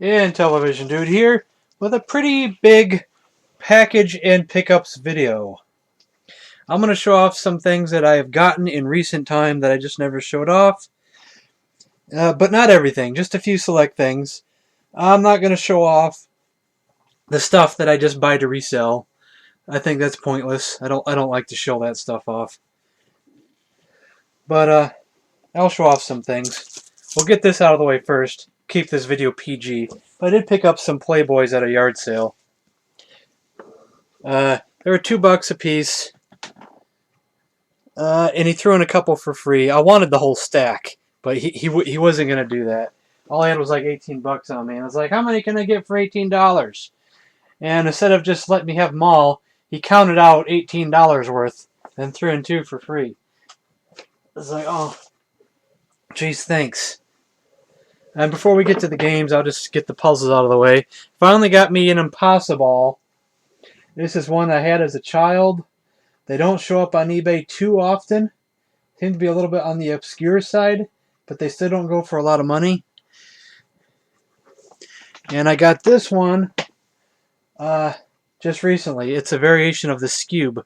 And Television Dude here with a pretty big package and pickups video. I'm going to show off some things that I have gotten in recent time that I just never showed off. But not everything, just a few select things. I'm not going to show off the stuff that I just buy to resell. I think that's pointless. I don't like to show that stuff off. But I'll show off some things. We'll get this out of the way first. Keep this video PG. But I did pick up some Playboys at a yard sale. They were $2 a piece. And he threw in a couple for free. I wanted the whole stack, but he wasn't going to do that. All I had was like 18 bucks on me. And I was like, how many can I get for $18? And instead of just letting me have them all, he counted out $18 worth and threw in 2 for free. I was like, oh, geez, thanks. And before we get to the games, I'll just get the puzzles out of the way. Finally got me an Impossible. This is one I had as a child. They don't show up on eBay too often. Seem to be a little bit on the obscure side, but they still don't go for a lot of money. And I got this one just recently. It's a variation of the Scube.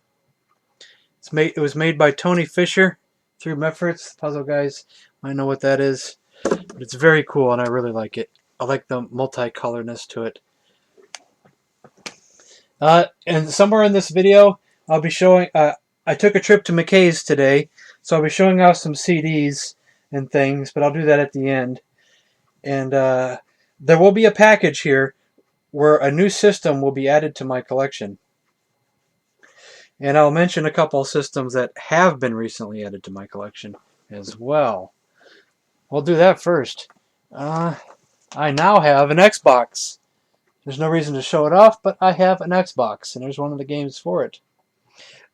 It was made by Tony Fisher through Mefferts. Puzzle guys might know what that is. But it's very cool, and I really like it. I like the multicolorness to it. And somewhere in this video, I'll be showing... I took a trip to McKay's today, so I'll be showing off some CDs and things, but I'll do that at the end. And there will be a package here where a new system will be added to my collection. And I'll mention a couple of systems that have been recently added to my collection as well. We'll do that first. I now have an Xbox. There's no reason to show it off, but I have an Xbox, and there's one of the games for it.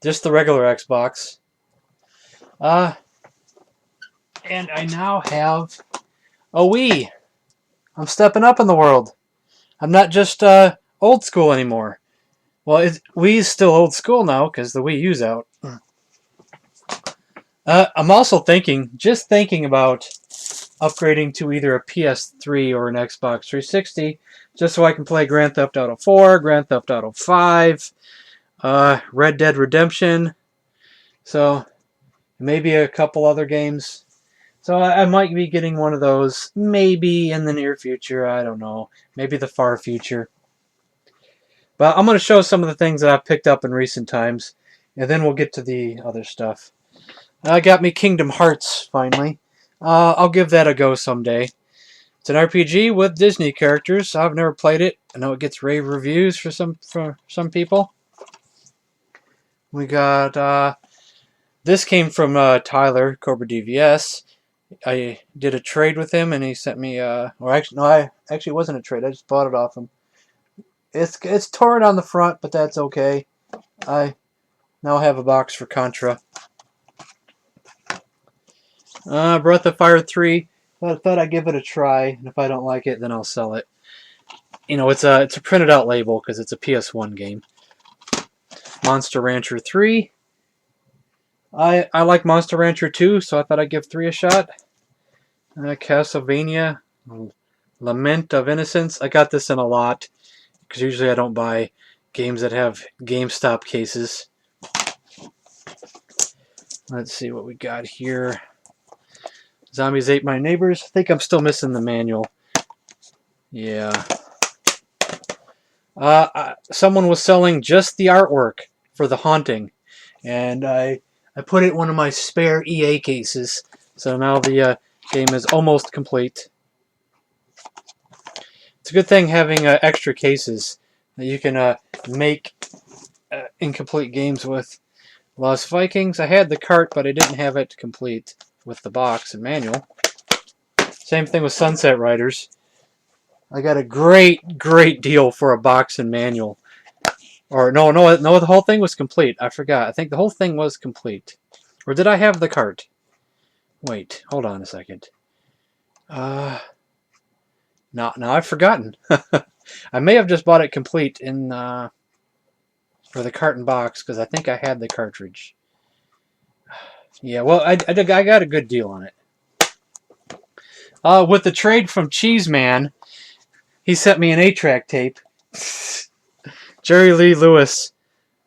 Just the regular Xbox. And I now have a Wii. I'm stepping up in the world. I'm not just old school anymore. Well, Wii's still old school now because the Wii U's out. I'm also just thinking about upgrading to either a PS3 or an Xbox 360 just so I can play Grand Theft Auto 4, Grand Theft Auto 5, Red Dead Redemption, so maybe a couple other games. So I might be getting one of those maybe in the near future. I don't know. Maybe the far future. But I'm going to show some of the things that I've picked up in recent times, and then we'll get to the other stuff. I got me Kingdom Hearts, finally. I'll give that a go someday. It's an RPG with Disney characters. I've never played it. I know it gets rave reviews for some people. We got... this came from Tyler, Cobra DVS. I did a trade with him, and he sent me... actually, it wasn't a trade. I just bought it off him. It's torn on the front, but that's okay. I now have a box for Contra. Breath of Fire 3. I thought I'd give it a try, and if I don't like it, then I'll sell it. You know, it's a printed out label because it's a PS1 game. Monster Rancher 3. I like Monster Rancher 2, so I thought I'd give 3 a shot. Castlevania Lament of Innocence. I got this in a lot because usually I don't buy games that have GameStop cases. Let's see what we got here. Zombies Ate My Neighbors. I think I'm still missing the manual. Yeah. Someone was selling just the artwork for The Haunting, and I put it in one of my spare EA cases, so now the game is almost complete. It's a good thing having extra cases that you can make incomplete games with. Lost Vikings, I had the cart, but I didn't have it complete with the box and manual. Same thing with Sunset Riders. I got a great deal for a box and manual. Or no, the whole thing was complete. I forgot. I think the whole thing was complete. Or did I have the cart? Wait, hold on a second. Now I've forgotten. I may have just bought it complete in for the carton box because I think I had the cartridge. Yeah, well, I got a good deal on it. With the trade from Cheeseman, He sent me an 8-track tape. Jerry Lee Lewis,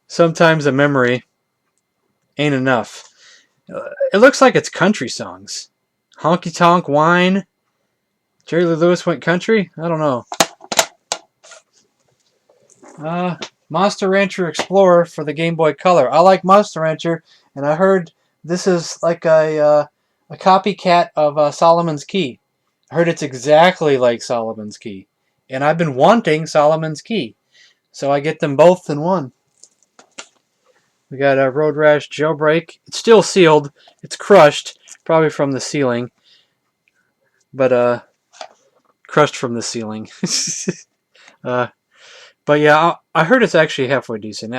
Sometimes a Memory Ain't Enough. It looks like it's country songs. Honky Tonk Wine. Jerry Lee Lewis went country? I don't know. Monster Rancher Explorer for the Game Boy Color. I like Monster Rancher, and I heard this is like a copycat of Solomon's Key. I heard it's exactly like Solomon's Key. And I've been wanting Solomon's Key. So I get them both in one. We got a Road Rash Jailbreak. It's still sealed. It's crushed, probably from the ceiling. But, crushed from the ceiling. But yeah, I heard it's actually halfway decent.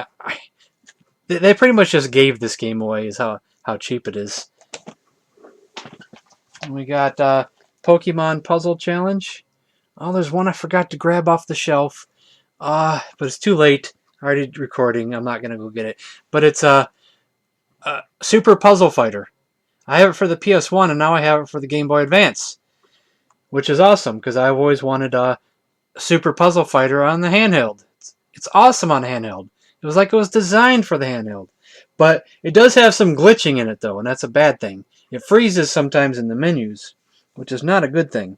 They pretty much just gave this game away, is how cheap it is. And we got Pokemon Puzzle Challenge. Oh, there's one I forgot to grab off the shelf. But it's too late. Already recording. I'm not going to go get it. But it's a Super Puzzle Fighter. I have it for the PS1, and now I have it for the Game Boy Advance. Which is awesome, because I've always wanted a Super Puzzle Fighter on the handheld. It's awesome on handheld. It was like it was designed for the handheld. But it does have some glitching in it, though, and that's a bad thing. It freezes sometimes in the menus, which is not a good thing.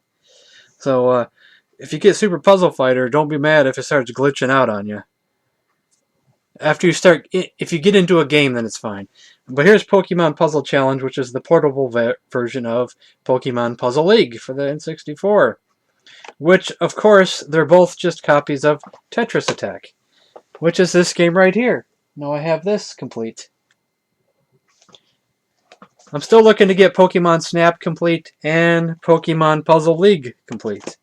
So, if you get Super Puzzle Fighter, don't be mad if it starts glitching out on you. After you start, if you get into a game, then it's fine. But here's Pokemon Puzzle Challenge, which is the portable version of Pokemon Puzzle League for the N64. Which, of course, they're both just copies of Tetris Attack, which is this game right here. Now I have this complete. I'm still looking to get Pokemon Snap complete and Pokemon Puzzle League complete.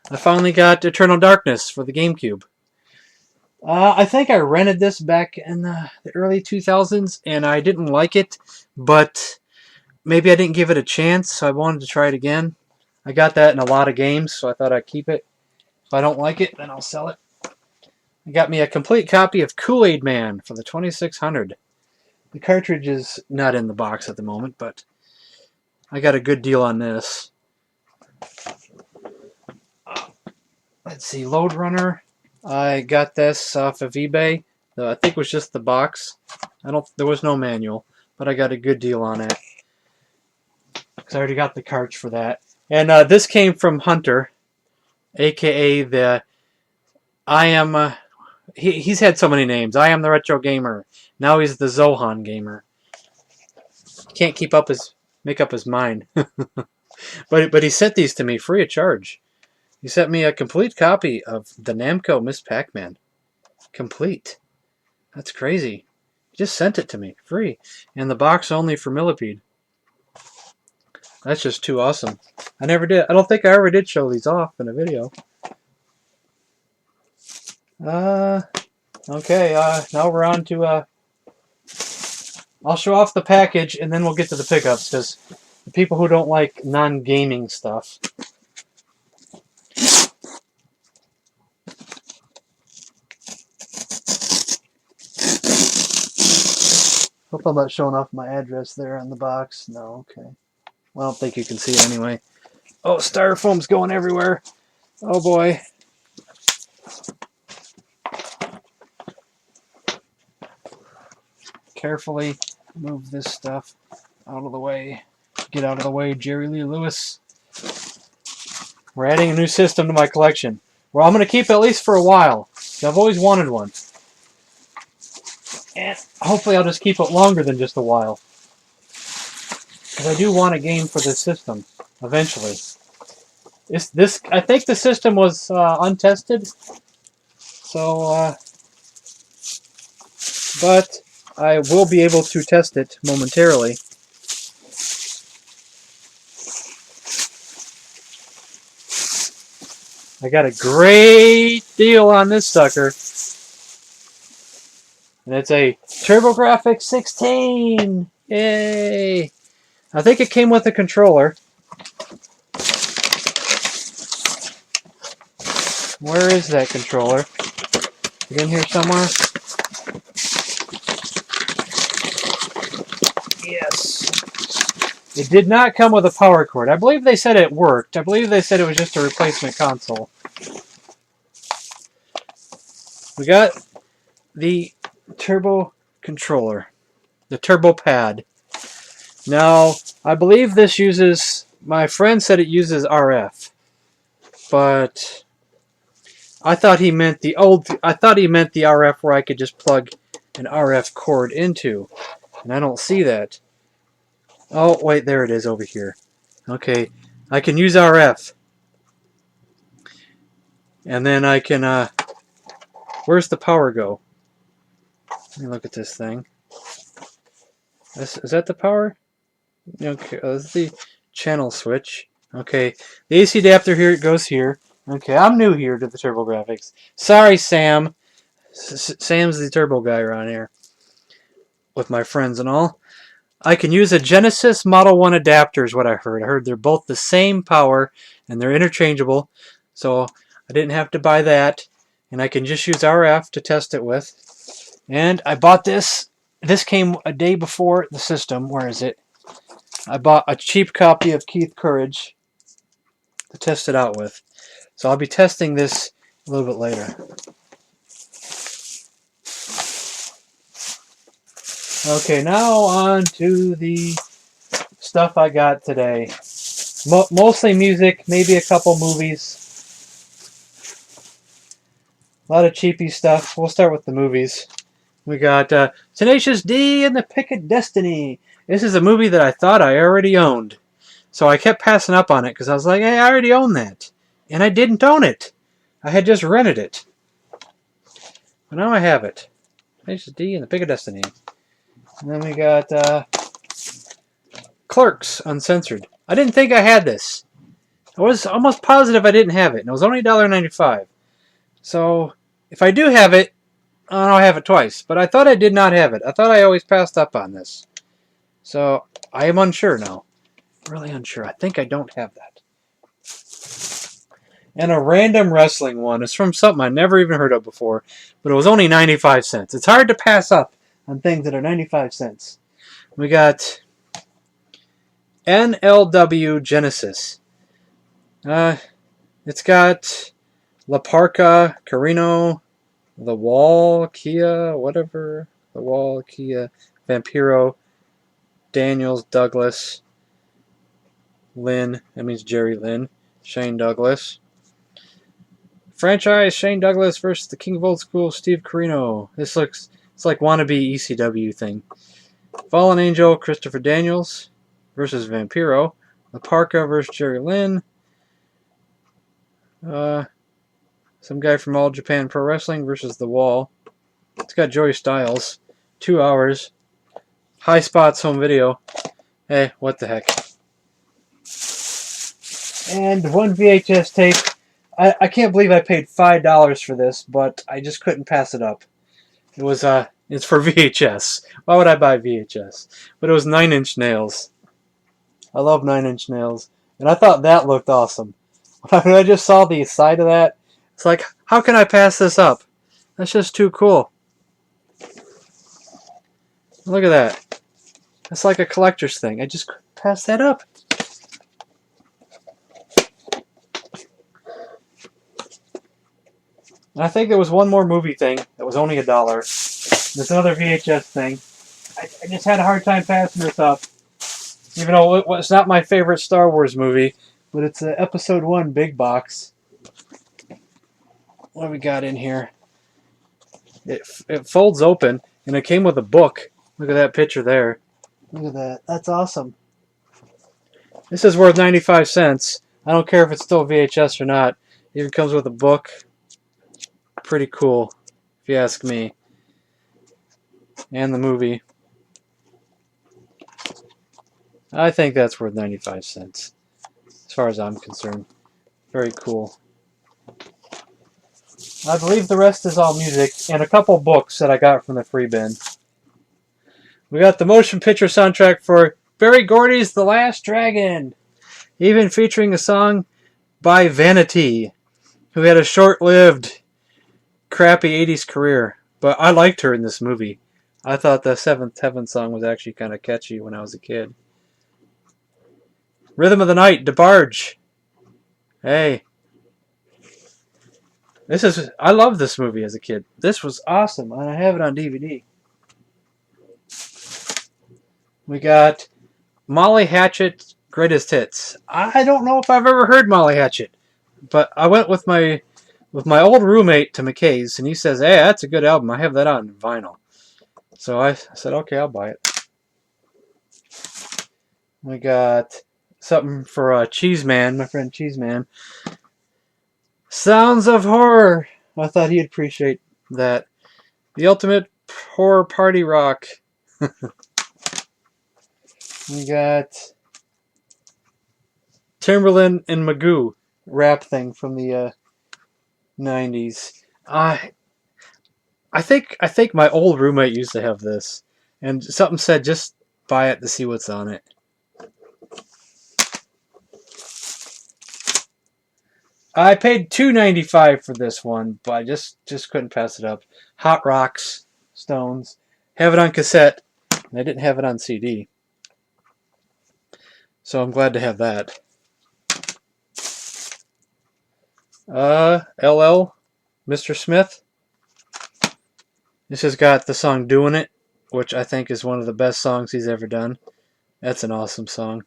I finally got Eternal Darkness for the GameCube. I think I rented this back in the early 2000s, and I didn't like it, but maybe I didn't give it a chance, so I wanted to try it again. I got that in a lot of games, so I thought I'd keep it. If I don't like it, then I'll sell it. I got me a complete copy of Kool-Aid Man for the 2600. The cartridge is not in the box at the moment, but I got a good deal on this. Let's see, Load Runner. I got this off of eBay. I think it was just the box. There was no manual, but I got a good deal on it. Because I already got the cartridge for that. And this came from Hunter, a.k.a. the I Am... he's had so many names. I Am the Retro Gamer. Now he's the Zohan Gamer. Can't make up his mind. But he sent these to me free of charge. He sent me a complete copy of the Namco Miss Pac-Man. Complete. That's crazy. He just sent it to me free. And the box only for Millipede. That's just too awesome. I never did. I don't think I ever did show these off in a video. Okay, now we're on to, I'll show off the package and then we'll get to the pickups, because the people who don't like non-gaming stuff. Hope I'm not showing off my address there on the box. No, okay. Well, I don't think you can see it anyway. Oh, styrofoam's going everywhere. Oh boy. Carefully move this stuff out of the way. Get out of the way, Jerry Lee Lewis. We're adding a new system to my collection. Well, I'm going to keep it at least for a while. I've always wanted one. And hopefully I'll just keep it longer than just a while. Because I do want a game for this system, eventually. I think the system was untested. So, but I will be able to test it momentarily. I got a great deal on this sucker. And it's a TurboGrafx 16! Yay! I think it came with a controller. Where is that controller? Is it in here somewhere? Yes. It did not come with a power cord. I believe they said it worked. I believe they said it was just a replacement console. We got the turbo controller, the turbo pad. Now, I believe this uses, my friend said it uses RF, but I thought he meant the RF where I could just plug an RF cord into, and I don't see that. Oh, wait, there it is over here. Okay, I can use RF. And then I can, where's the power go? Let me look at this thing. Is that the power? Okay, this is the channel switch. Okay, the AC adapter here, it goes here. Okay, I'm new here to the TurboGrafx. Sorry, Sam. Sam's the turbo guy around here. With my friends and all. I can use a Genesis Model 1 adapter is what I heard. I heard they're both the same power and they're interchangeable. So I didn't have to buy that. And I can just use RF to test it with. And I bought this. This came a day before the system. Where is it? I bought a cheap copy of Keith Courage to test it out with. So I'll be testing this a little bit later. Okay, now on to the stuff I got today. Mostly music, maybe a couple movies. A lot of cheapy stuff. We'll start with the movies. We got Tenacious D and the Pick of Destiny. This is a movie that I thought I already owned. So I kept passing up on it because I was like, hey, I already own that. And I didn't own it. I had just rented it. But now I have it. Tenacious D and the Pick of Destiny. And then we got Clerks, Uncensored. I didn't think I had this. I was almost positive I didn't have it. And it was only $1.95. So if I do have it, I have it twice. But I thought I did not have it. I thought I always passed up on this. So I am unsure now. Really unsure. I think I don't have that. And a random wrestling one. It's from something I never even heard of before. But it was only 95 cents. It's hard to pass up on things that are 95 cents. We got NLW Genesis. It's got La Parca, Carino, The Wall, Kia, whatever. The Wall, Kia, Vampiro, Daniels, Douglas, Lynn. That means Jerry Lynn. Shane Douglas. Franchise, Shane Douglas versus the King of Old School, Steve Carino. This looks... It's like wannabe ECW thing. Fallen Angel, Christopher Daniels versus Vampiro. La Parca versus Jerry Lynn. Some guy from All Japan Pro Wrestling versus The Wall. It's got Joey Styles. 2 hours. High Spots home video. Hey, what the heck. And one VHS tape. I can't believe I paid $5 for this, but I just couldn't pass it up. It was, it's for VHS. Why would I buy VHS? But it was 9 Inch Nails. I love 9 Inch Nails. And I thought that looked awesome. When I just saw the side of that, it's like, how can I pass this up? That's just too cool. Look at that. That's like a collector's thing. I just couldn't pass that up. And I think there was one more movie thing that was only $1. This other VHS thing. I just had a hard time passing this up. Even though it's not my favorite Star Wars movie, but it's an Episode 1 big box. What do we got in here? It folds open, and it came with a book. Look at that picture there. Look at that. That's awesome. This is worth 95 cents. I don't care if it's still VHS or not. It even comes with a book. Pretty cool, if you ask me. And the movie. I think that's worth 95 cents. As far as I'm concerned. Very cool. I believe the rest is all music and a couple books that I got from the free bin. We got the motion picture soundtrack for Berry Gordy's The Last Dragon. Even featuring a song by Vanity, who had a short-lived, crappy 80s career. But I liked her in this movie. I thought the Seventh Heaven song was actually kind of catchy when I was a kid. Rhythm of the Night, DeBarge. Hey, I love this movie as a kid. This was awesome, and I have it on DVD. We got Molly Hatchet, Greatest Hits. I don't know if I've ever heard Molly Hatchet, but I went with my old roommate to McKay's, and he says, "Hey, that's a good album. I have that on vinyl." So I said, "Okay, I'll buy it." We got something for Cheese Man, my friend Cheese Man. Sounds of Horror. I thought he'd appreciate that. The Ultimate Horror Party Rock. We got Timberland and Magoo rap thing from the 90s. I think my old roommate used to have this, and something said just buy it to see what's on it. I paid $2.95 for this one, but I just couldn't pass it up. Hot Rocks, Stones. Have it on cassette. And I didn't have it on CD. So I'm glad to have that. LL, Mr. Smith. This has got the song Doing It, which I think is one of the best songs he's ever done. That's an awesome song.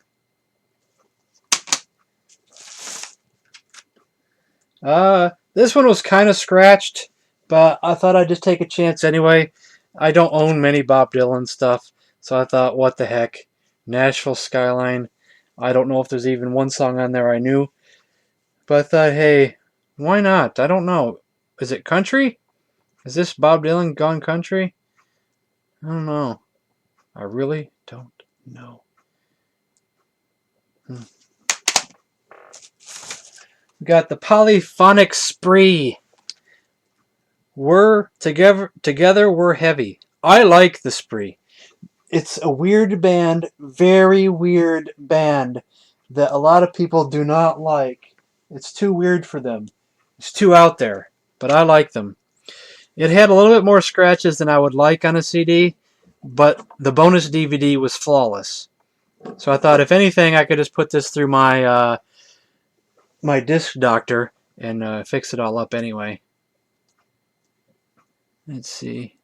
This one was kind of scratched, but I thought I'd just take a chance anyway. I don't own many Bob Dylan stuff, so I thought, what the heck. Nashville Skyline. I don't know if there's even one song on there I knew, but I thought, hey, why not? I don't know. Is it country? Is this Bob Dylan gone country? I don't know. I really don't know. We got the Polyphonic Spree. We're together we're heavy. I like the Spree. It's a weird band, very weird band that a lot of people do not like. It's too weird for them. It's too out there, but I like them. It had a little bit more scratches than I would like on a CD, but the bonus DVD was flawless. So I thought, if anything, I could just put this through my my disc doctor and fix it all up anyway. Let's see.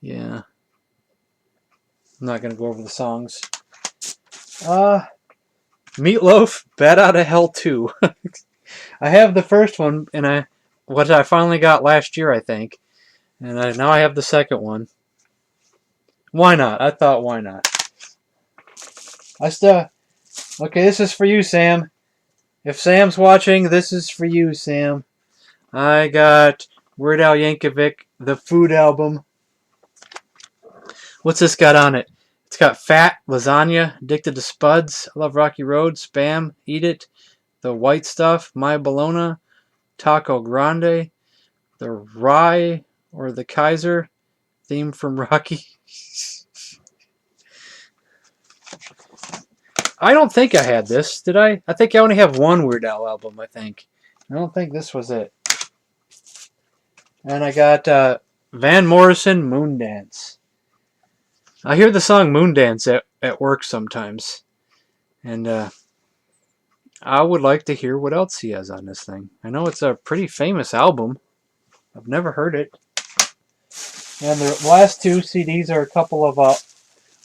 Yeah. I'm not going to go over the songs. Meatloaf, Bat Out of Hell 2. I have the first one, and what I finally got last year, I think. And now I have the second one. Why not? I thought, why not? Okay, this is for you, Sam. If Sam's watching, this is for you, Sam. I got Weird Al Yankovic, the Food album. What's this got on it? It's got Fat, Lasagna, Addicted to Spuds, I Love Rocky Road, Spam, Eat It, The White Stuff, My Bologna, Taco Grande, The Rye or the Kaiser, theme from Rocky. I don't think I had this, did I? I think I only have one Weird Al album, I think. I don't think this was it. And I got Van Morrison, Moondance. I hear the song Moondance at work sometimes. And I would like to hear what else he has on this thing. I know it's a pretty famous album. I've never heard it. And the last two CDs are a couple of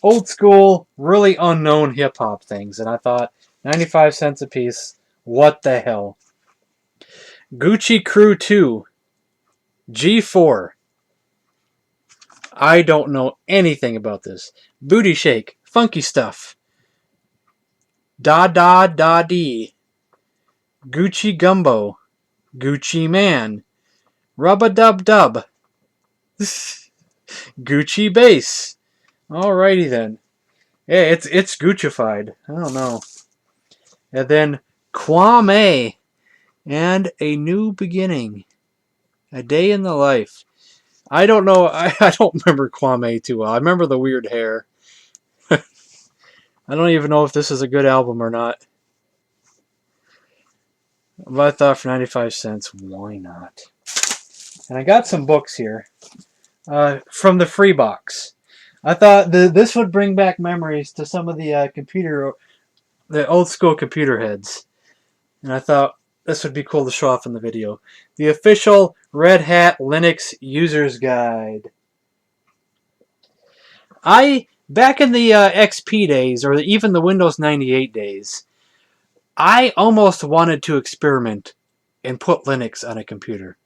old school, really unknown hip-hop things. And I thought, 95 cents a piece, what the hell? Gucci Crew 2, G4. I don't know anything about this. Booty Shake, Funky Stuff. Da Da Da Dee. Gucci Gumbo. Gucci Man. Rubba Dub Dub. Gucci Bass. Alrighty then. Yeah, it's Guccified. I don't know. And then Kwame and A New Beginning. A Day in the Life. I don't know. I don't remember Kwame too well. I remember the weird hair. I don't even know if this is a good album or not. But I thought for 95 cents, why not? And I got some books here from the free box. I thought this would bring back memories to some of the computer the old school computer heads. And I thought this would be cool to show off in the video. The official Red Hat Linux User's Guide. Back in the XP days, or even the Windows 98 days, I almost wanted to experiment and put Linux on a computer.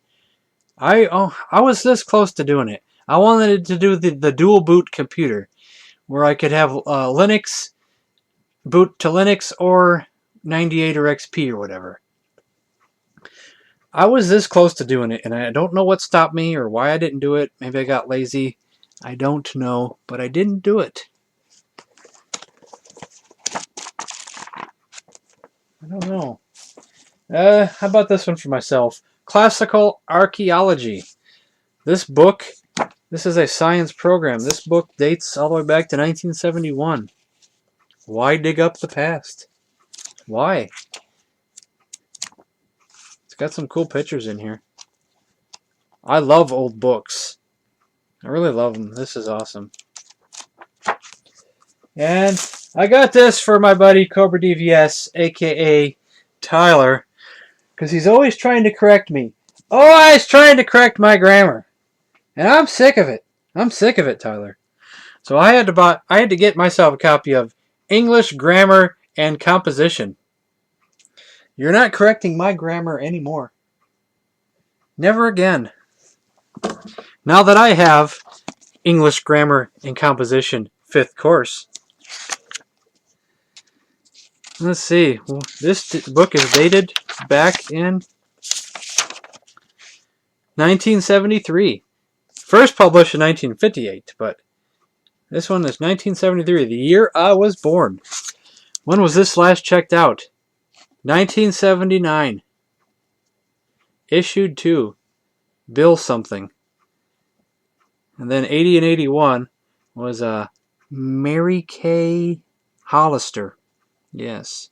I was this close to doing it. I wanted to do the dual boot computer, where I could have Linux, boot to Linux, or 98 or XP or whatever. I was this close to doing it, and I don't know what stopped me or why I didn't do it. Maybe I got lazy. I don't know, but I didn't do it. I don't know. How about this one for myself? Classical Archaeology. This book, this is a science program. This book dates all the way back to 1971. Why dig up the past? Why? It's got some cool pictures in here. I love old books. I really love them. This is awesome. And I got this for my buddy Cobra DVS, aka Tyler, because he's always trying to correct me. Always trying to correct my grammar. And I'm sick of it. I'm sick of it, Tyler. So I had to get myself a copy of English Grammar and Composition. You're not correcting my grammar anymore. Never again. Now that I have English Grammar and Composition 5th course. Let's see. This book is dated back in 1973. First published in 1958, but this one is 1973, the year I was born. When was this last checked out? 1979. Issued to Bill something. And then 80 and 81 was Mary Kay Hollister. Yes.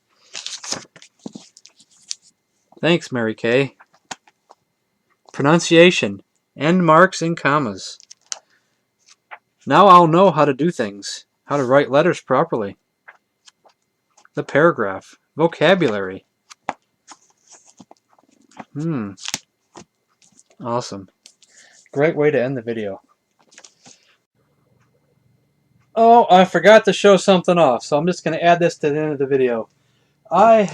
Thanks, Mary Kay. Pronunciation. End marks and commas. Now I'll know how to do things. How to write letters properly. The paragraph. Vocabulary. Awesome. Great way to end the video. Oh, I forgot to show something off, so I'm just going to add this to the end of the video. I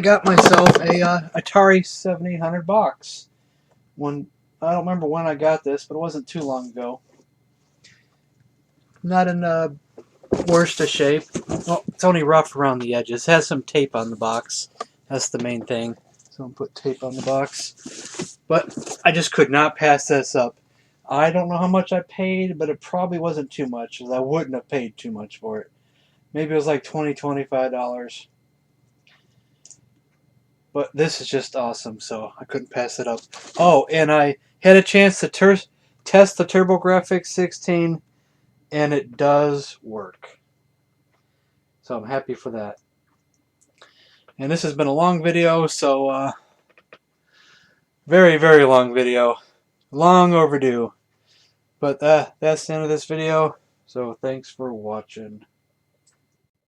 got myself a Atari 7800 box. I don't remember when I got this, but it wasn't too long ago. Not in the worst of shape. Well, it's only rough around the edges. It has some tape on the box. That's the main thing. So I'll put tape on the box. But I just could not pass this up. I don't know how much I paid, but it probably wasn't too much, because I wouldn't have paid too much for it. Maybe it was like $20, $25. But this is just awesome, so I couldn't pass it up. Oh, and I had a chance to test the TurboGrafx 16, and it does work. So I'm happy for that. And this has been a long video, so very, very long video. Long overdue. But that's the end of this video, so thanks for watching.